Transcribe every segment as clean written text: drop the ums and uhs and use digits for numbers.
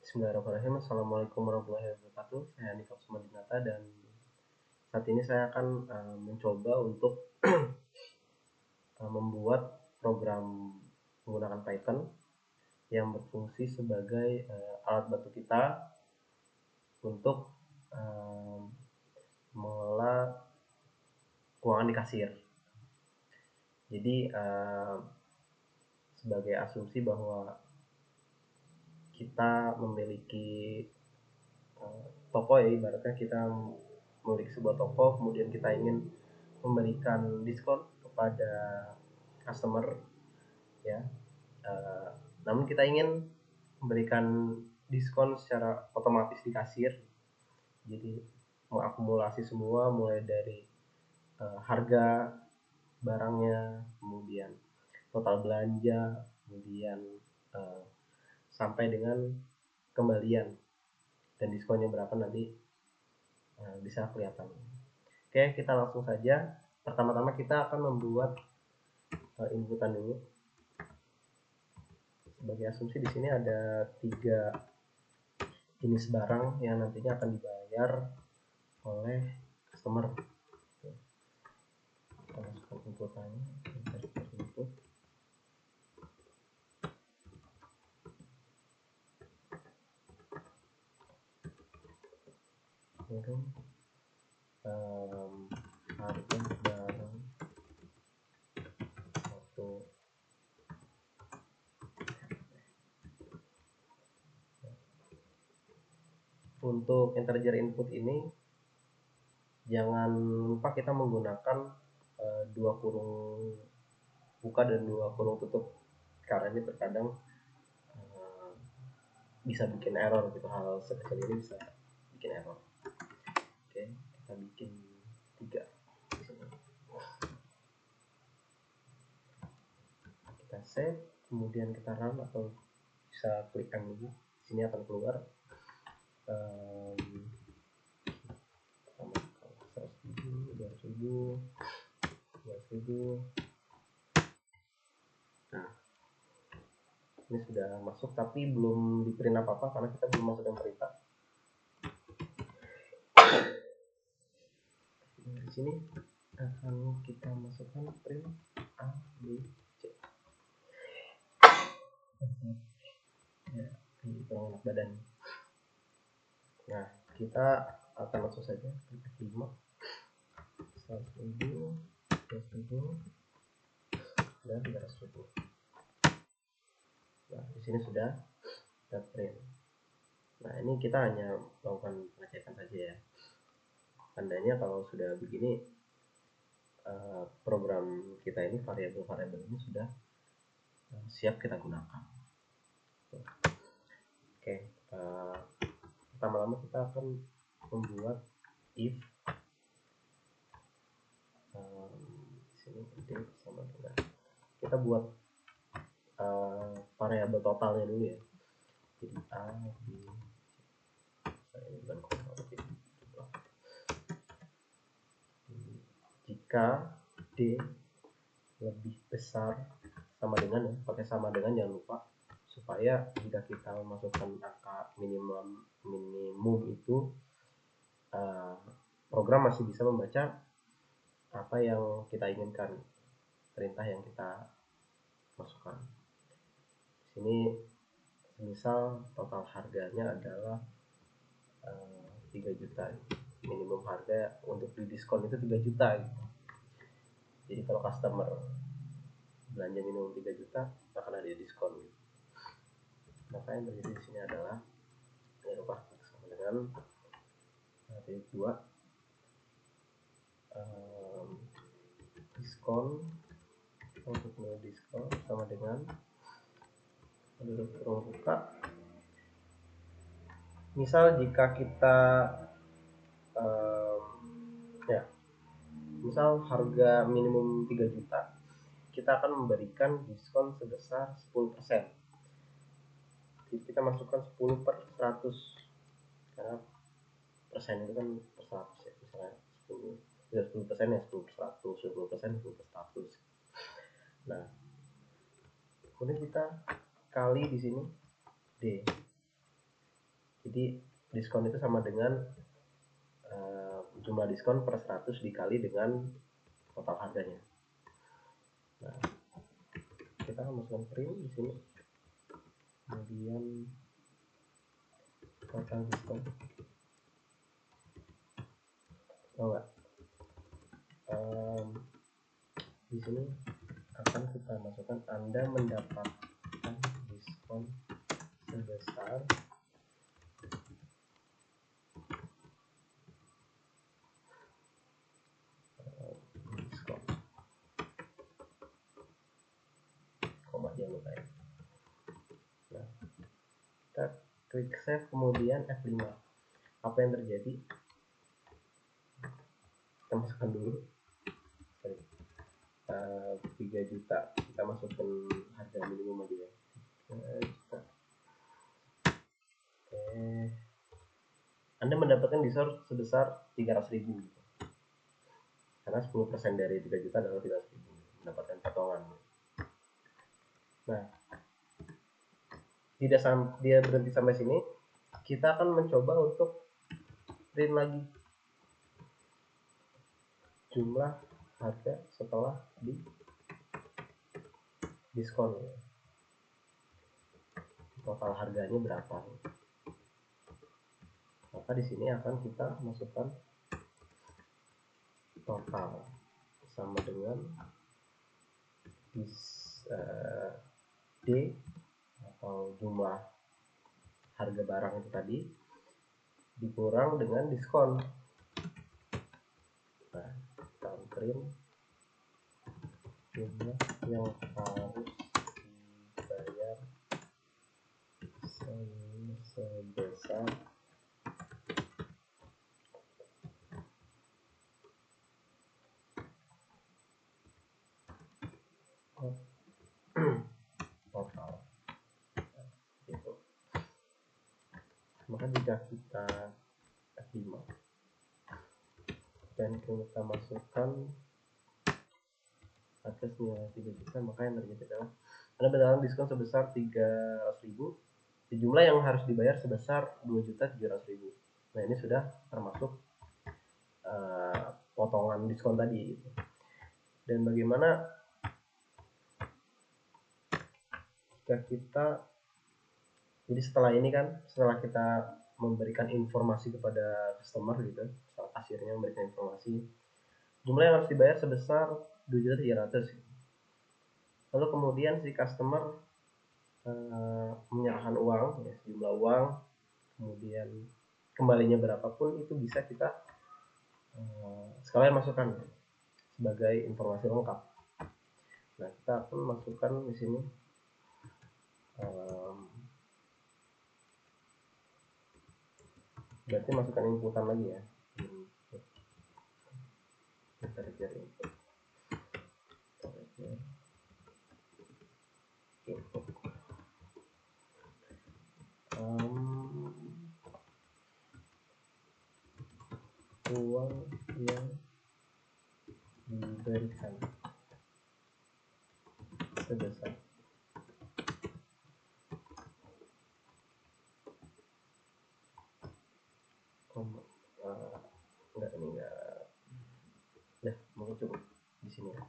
Bismillahirrahmanirrahim. Assalamualaikum warahmatullahi wabarakatuh. Saya Niko Sumadinata dan saat ini saya akan mencoba untuk membuat program menggunakan Python yang berfungsi sebagai alat bantu kita untuk mengelola keuangan di kasir. Jadi sebagai asumsi bahwa kita memiliki toko, ya ibaratnya kita memiliki sebuah toko, kemudian kita ingin memberikan diskon kepada customer, ya. Namun kita ingin memberikan diskon secara otomatis di kasir, jadi mengakumulasi semua mulai dari harga barangnya, kemudian total belanja, kemudian sampai dengan kembalian dan diskonnya berapa nanti bisa kelihatan. Oke, kita langsung saja. Pertama-tama kita akan membuat inputan dulu. Sebagai asumsi di sini ada 3 jenis barang yang nantinya akan dibayar oleh customer. Kita masukkan inputannya seperti itu. Kemudian harga barang satu. Untuk integer input ini jangan lupa kita menggunakan 2 kurung buka dan 2 kurung tutup, karena ini terkadang bisa bikin error gitu. Hal sekecil ini bisa bikin error. Oke, kita bikin 3 di sini. Kita save, kemudian kita run atau bisa klik M dulu. Di sini akan keluar 100.000, 200.000, 200.000. Nah, ini sudah masuk tapi belum di print apa-apa karena kita belum masukkan perintah. Di sini akan kita masukkan print A, B, C. Ya, ini kurang enak badan. Nah, kita akan langsung saja klik F5. 100.000, 200.000, dan 300.000. Nah, di sini sudah kita print. Nah, ini kita hanya melakukan pengecekan saja, ya. Tandanya kalau sudah begini, program kita ini, variabel-variabel ini sudah siap kita gunakan. Oke, pertama-tama kita akan membuat if di sini d sama dengan, kita buat variabel totalnya dulu, ya. Jadi A, B, ini bukan koma, tapi jika D lebih besar sama dengan, ya, pakai sama dengan, jangan lupa, supaya jika kita memasukkan angka minimum itu program masih bisa membaca apa yang kita inginkan, perintah yang kita masukkan. Di sini misal total harganya adalah 3 juta, minimum harga untuk di diskon itu 3 juta gitu. Jadi kalau customer belanja minimum 3 juta akan ada diskon gitu. Maka yang terjadi di sini adalah jangan lupa sama dengan titik 2 diskon, untuk nilai diskon sama dengan duduk kurung buka. Misal jika kita misal harga minimum 3 juta, kita akan memberikan diskon sebesar 10%. Jadi kita masukkan 10 per 100, karena persen itu kan per 100, ya. Misalnya 10% ya 10 per 100, 10% 10 per 100. Nah, kemudian kita kali di sini D. Jadi diskon itu sama dengan jumlah diskon per 100 dikali dengan total harganya. Nah, kita akan masukkan print di sini, kemudian total diskon. Enggak, di sini akan kita masukkan Anda mendapatkan diskon sebesar diskon, koma jangan lupa ya. Nah, kita klik save, kemudian F5. Apa yang terjadi? Kita masukkan dulu 3 juta, kita masukkan harga minimum aja ya, 3 juta. Anda mendapatkan diskon sebesar 300.000 gitu. Karena 10% dari 3 juta adalah 300.000, mendapatkan potongan. Nah, dia berhenti sampai sini. Kita akan mencoba untuk print lagi jumlah harga setelah di diskon, total harganya berapa. Maka di sini akan kita masukkan total sama dengan D atau jumlah harga barang itu tadi dikurang dengan diskon. Nah, kita print jumlah yang harus dibayar sebesar total gitu. Maka jika kita F5 dan kita masukkan harga senilai 3 juta, maka yang terjadi adalah Anda mendapatkan diskon sebesar 300.000, jumlah yang harus dibayar sebesar 2.700.000. Nah, ini sudah termasuk potongan diskon tadi gitu. Dan bagaimana jika kita, jadi setelah ini kan, setelah kita memberikan informasi kepada customer gitu, setelah kasirnya memberikan informasi jumlah yang harus dibayar sebesar 2.300.000, lalu kemudian si customer menyerahkan uang ya, sejumlah uang, kemudian kembalinya berapapun itu bisa kita sekalian masukkan sebagai informasi lengkap. Nah, kita akan masukkan di sini berarti masukkan inputan lagi ya, integer input, input. Uang yang diberikan sebesar enggak, ini enggak ya, mungkin cukup di sini ya.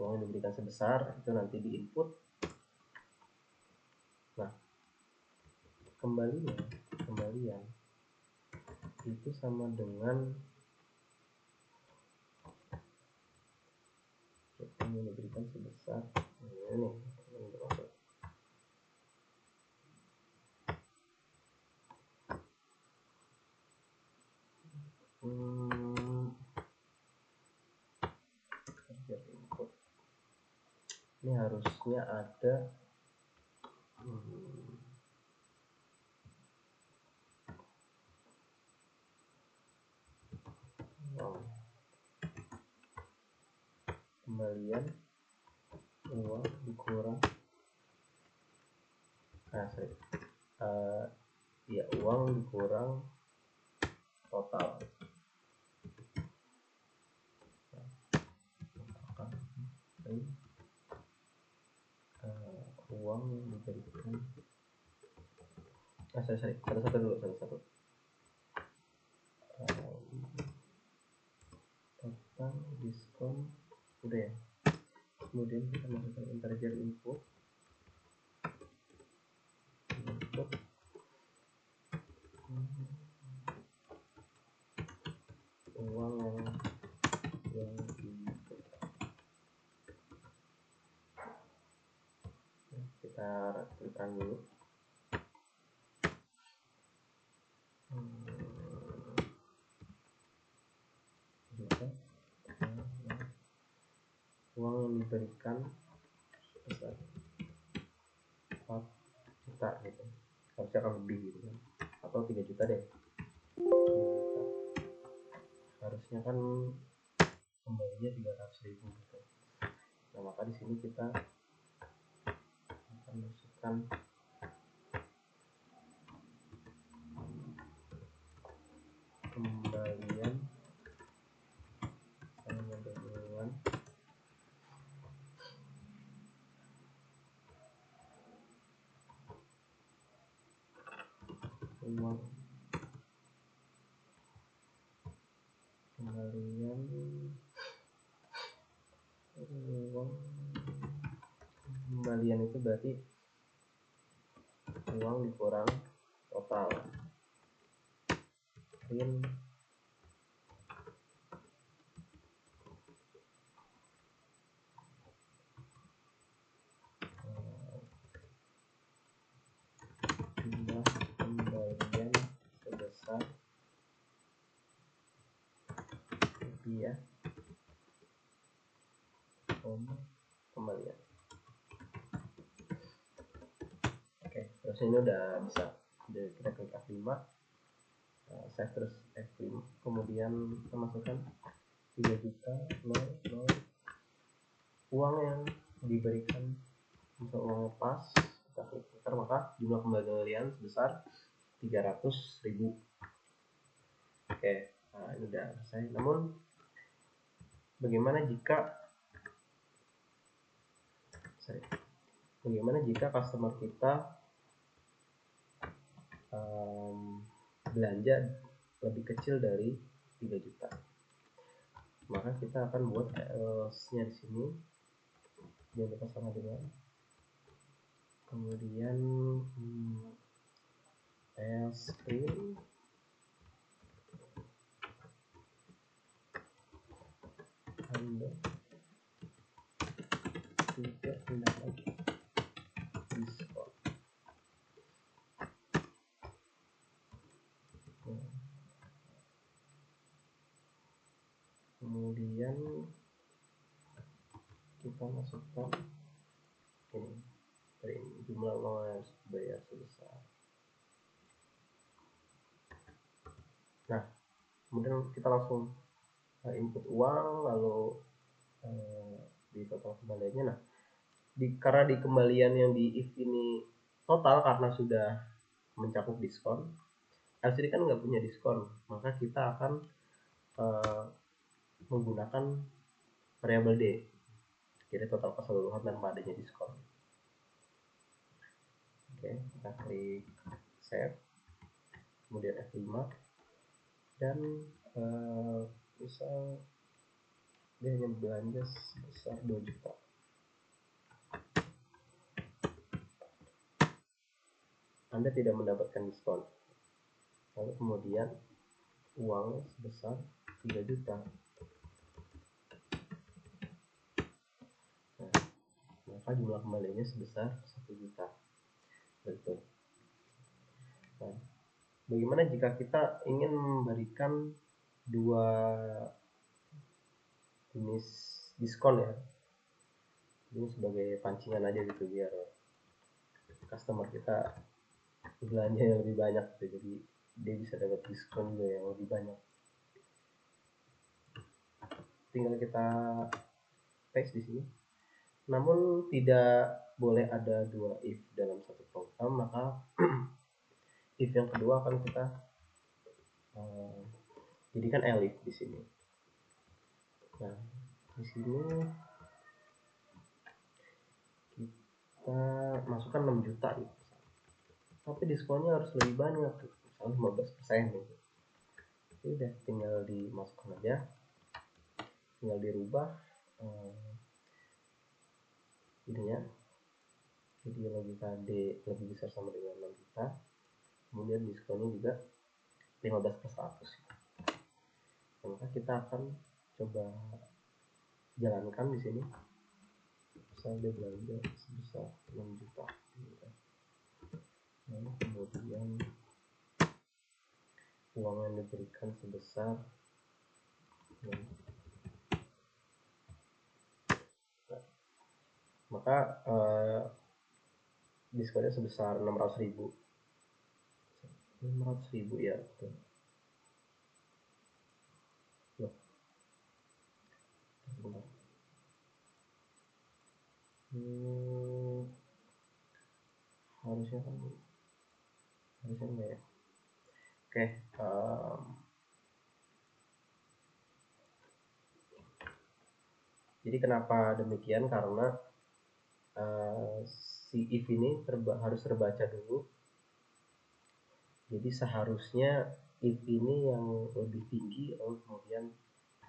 Uang yang diberikan sebesar itu nanti di input. Nah, kembalian itu sama dengan kita yang diberikan sebesar ini bermasuk input. Ini harusnya ada kembalian uang dikurang ya, uang dikurang total. Uang yang diberikan satu-satu dulu, satu-satu. Total diskon udah ya. Kemudian kita masukkan integer input uang yang kita tekan dulu. Uang yang diberikan sebesar 4 juta gitu, harusnya kan lebih gitu kan, atau 3 juta deh, 3 juta harusnya kan kembalinya 300.000 gitu. Nah maka di sini kita akan masukkan kembalian sama dengan uang kembalian itu berarti uang dikurang total print jumlah kembalian sebesar rupiah kembalian. Oke, terus ini udah bisa. Jadi kita klik F5, save terus F5, kemudian kita masukkan 3 juta 0 uang yang diberikan untuk uang pas, kita klik enter, maka jumlah kembalian sebesar 300.000. Oke, nah ini udah selesai. Namun bagaimana jika customer kita belanja lebih kecil dari 3 juta? Maka kita akan buat else-nya di sini, jangan lupa sama dengan, kemudian else print Anda tidak mendapat diskon. Kemudian kita masukkan ini jumlah uang yang harus dibayar sebesar. Nah, kemudian kita langsung input uang, lalu di total kembaliannya. Nah, karena di kembalian yang di if ini total karena sudah mencakup diskon, LCD kan nggak punya diskon, maka kita akan menggunakan variabel D, jadi total keseluruhan tanpa adanya diskon. Oke, kita klik save, kemudian F5, dan misal dia hanya belanja sebesar 2 juta. Anda tidak mendapatkan diskon. Lalu kemudian uang sebesar 3 juta. Nah, maka jumlah kembaliannya sebesar 1 juta. Betul. Nah, bagaimana jika kita ingin memberikan dua jenis diskon ya? Ini sebagai pancingan aja gitu, biar customer kita belanja yang lebih banyak gitu, jadi dia bisa dapat diskon juga yang lebih banyak. Tinggal kita paste di sini. Namun tidak boleh ada dua if dalam satu program, maka if yang kedua akan kita jadikan elif di sini. Nah, di sini kita masukkan 6 juta gitu. tapi diskonnya harus lebih banyak tuh, misalnya 15% gitu. Jadi udah tinggal dimasukkan aja, tinggal dirubah ininya, jadi logika D lebih besar sama dengan 6 juta, kemudian diskonnya juga 15/100. Maka kita akan coba jalankan di sini. Misalnya dia belanja sebesar 6 juta gitu. Lalu kemudian uang yang diberikan sebesar maka diskonnya sebesar 600.000 ya betul. Loh, sebentar. Harusnya enggak ya. Oke, jadi kenapa demikian, karena si if ini harus terbaca dulu. Jadi seharusnya if ini yang lebih tinggi, lalu kemudian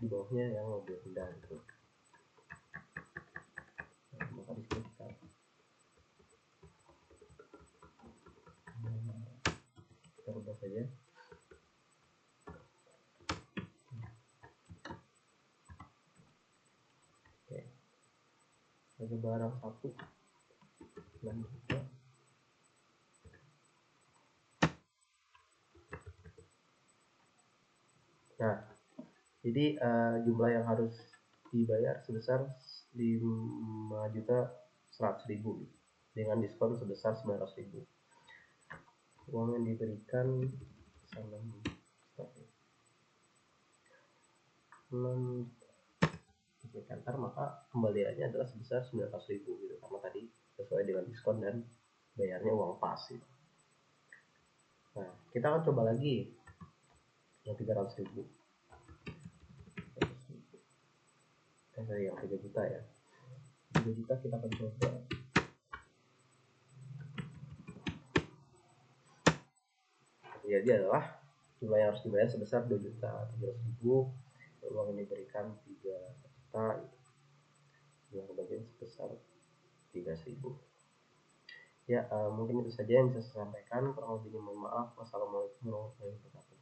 di bawahnya yang lebih rendah gitu. Nah, maka di sini kita rubah saja. Oke, sebagai barang 1 6 juta. Nah, jadi jumlah yang harus dibayar sebesar 5.100.000 dengan diskon sebesar 900.000. Uang yang diberikan sama 6 kantor, maka kembaliannya adalah sebesar 900.000 gitu, karena tadi sesuai dengan diskon dan bayarnya uang pas gitu. Nah, kita akan coba lagi yang 300.000. Yang 3 juta ya. 3 juta kita akan coba. Jadi adalah jumlah yang harus dibayar sebesar 2.700.000. Uang yang diberikan 3 juta, yang kebagian sebesar 13.000. Ya, mungkin itu saja yang bisa saya sampaikan. Kurang lebihnya mohon maaf. Wassalamualaikum warahmatullahi wabarakatuh.